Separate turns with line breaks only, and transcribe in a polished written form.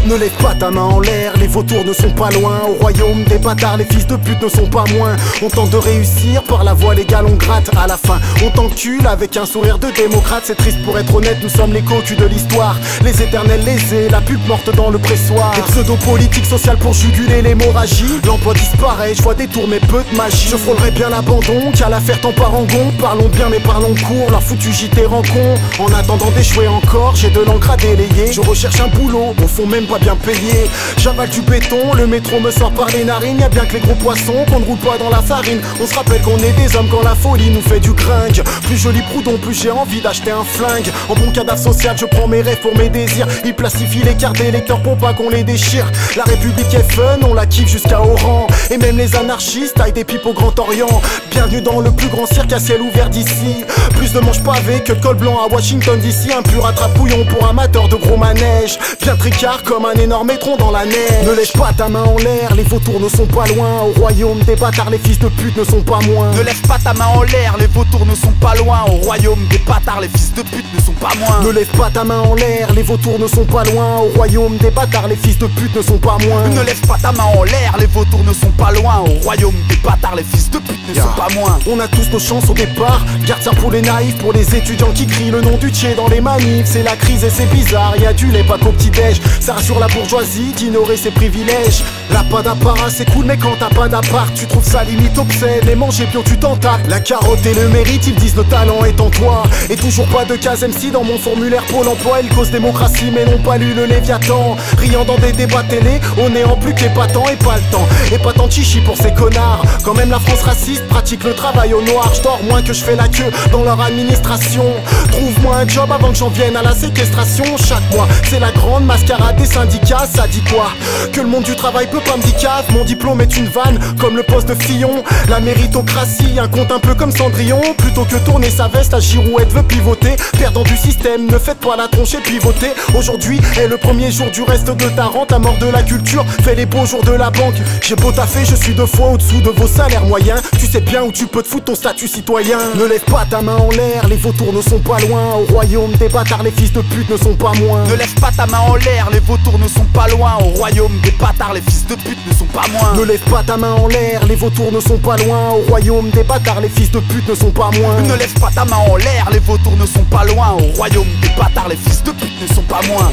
Ne lève pas ta main en l'air, les vautours ne sont pas loin. Au royaume des bâtards, les fils de pute ne sont pas moins. On tente de réussir, par la voie légale on gratte. À la fin, on t'encule avec un sourire de démocrate. C'est triste pour être honnête, nous sommes les cocus de l'histoire. Les éternels lésés, la pub morte dans le pressoir. Les pseudo-politiques sociales pour juguler l'hémorragie. L'emploi disparaît, je vois des tours mais peu de magie. Je frôlerai bien l'abandon, qu'à l'affaire t'en parangon. Parlons bien mais parlons court, leur foutu JT rancon. En attendant d'échouer encore, j'ai de l'encre à délayer. Je recherche un boulot, au fond même pas bien payé. J'avale du béton, le métro me sort par les narines. Y'a bien que les gros poissons qu'on ne roule pas dans la farine. On se rappelle qu'on est des hommes quand la folie nous fait du gringue. Plus joli proudhon, plus j'ai envie d'acheter un flingue. En bon cadavre social, je prends mes rêves pour mes désirs. Ils plastifient les cartes des lecteurs pour pas qu'on les déchire. La République est fun, on la kiffe jusqu'à Oran. Et même les anarchistes taillent des pipes au Grand Orient. Bienvenue dans le plus grand cirque à ciel ouvert d'ici. Plus de manches pavées que de col blanc à Washington DC. Un pur attrape-bouillon pour amateurs de gros manèges. Bien tricard comme un énorme étron dans la neige. Ne lèche pas ta main en l'air, les vautours ne sont pas loin. Au royaume des bâtards, les fils de pute ne sont pas moins.
Ne lève pas ta main en l'air, les vautours ne sont pas loin. Au royaume des bâtards, les fils de pute ne sont pas moins.
Ne lève pas ta main en l'air, les vautours ne sont pas loin. Au royaume des bâtards, les fils de pute ne sont pas moins.
Ne lève pas ta main en l'air, les vautours ne sont pas loin. Au royaume des bâtards, les fils de pute ne sont pas moins.
On a tous nos chances au départ, garde ça pour les naïfs. Pour les étudiants qui crient le nom du tché dans les manifs. C'est la crise et c'est bizarre, y'a du lait pas qu'au petit-déj. Ça rassure la bourgeoisie d'ignorer ses privilèges. La pas d'apparat c'est cool mais quand t'as pas d'appart, tu trouves ça limite obscène. Et manger bio tu t'en tapes. La carotte et le mérite, ils disent le talent est en toi. Et toujours pas de case MC dans mon formulaire Pôle emploi. Ils causent démocratie mais n'ont pas lu le Léviathan. Riant dans des débats télé, au néant plus qu'épatant et pas le temps. Et pas tant de chichi pour ces connards. Quand même la France raciste pratique le travail au noir. Je dors moins que je fais la queue dans leur administration. Trouve-moi un job avant que j'en vienne à la séquestration. Chaque mois c'est la grande mascarade des syndicats. Ça dit quoi? Que le monde du travail peut pas me dire cave. Mon diplôme est une vanne comme le poste de Fillon. La méritocratie, un compte un peu comme Cendrillon. Plutôt que tourner sa veste, la girouette veut pivoter. Perdant du système, ne faites pas la tronche et pivoter. Aujourd'hui est le premier jour du reste de ta rente. La mort de la culture fait les beaux jours de la banque. J'ai beau taffer, je suis 2 fois au-dessous de vos salaires moyens. Tu sais bien où tu peux te foutre ton statut citoyen. Ne lève pas ta main en l'air, les vautours ne sont pas loin. Au royaume des bâtards, les fils de pute ne sont pas moins.
Ne lève pas ta main en l'air, les vautours ne sont pas loin. Au royaume des bâtards, les fils de pute ne sont pas moins.
Ne lève pas ta main en l'air, les vautours ne sont pas loin. Au royaume des bâtards, les fils de pute ne sont pas moins.
Ne lève pas ta main en l'air, les vautours ne sont pas loin. Au royaume des bâtards, les fils de pute ne sont pas moins.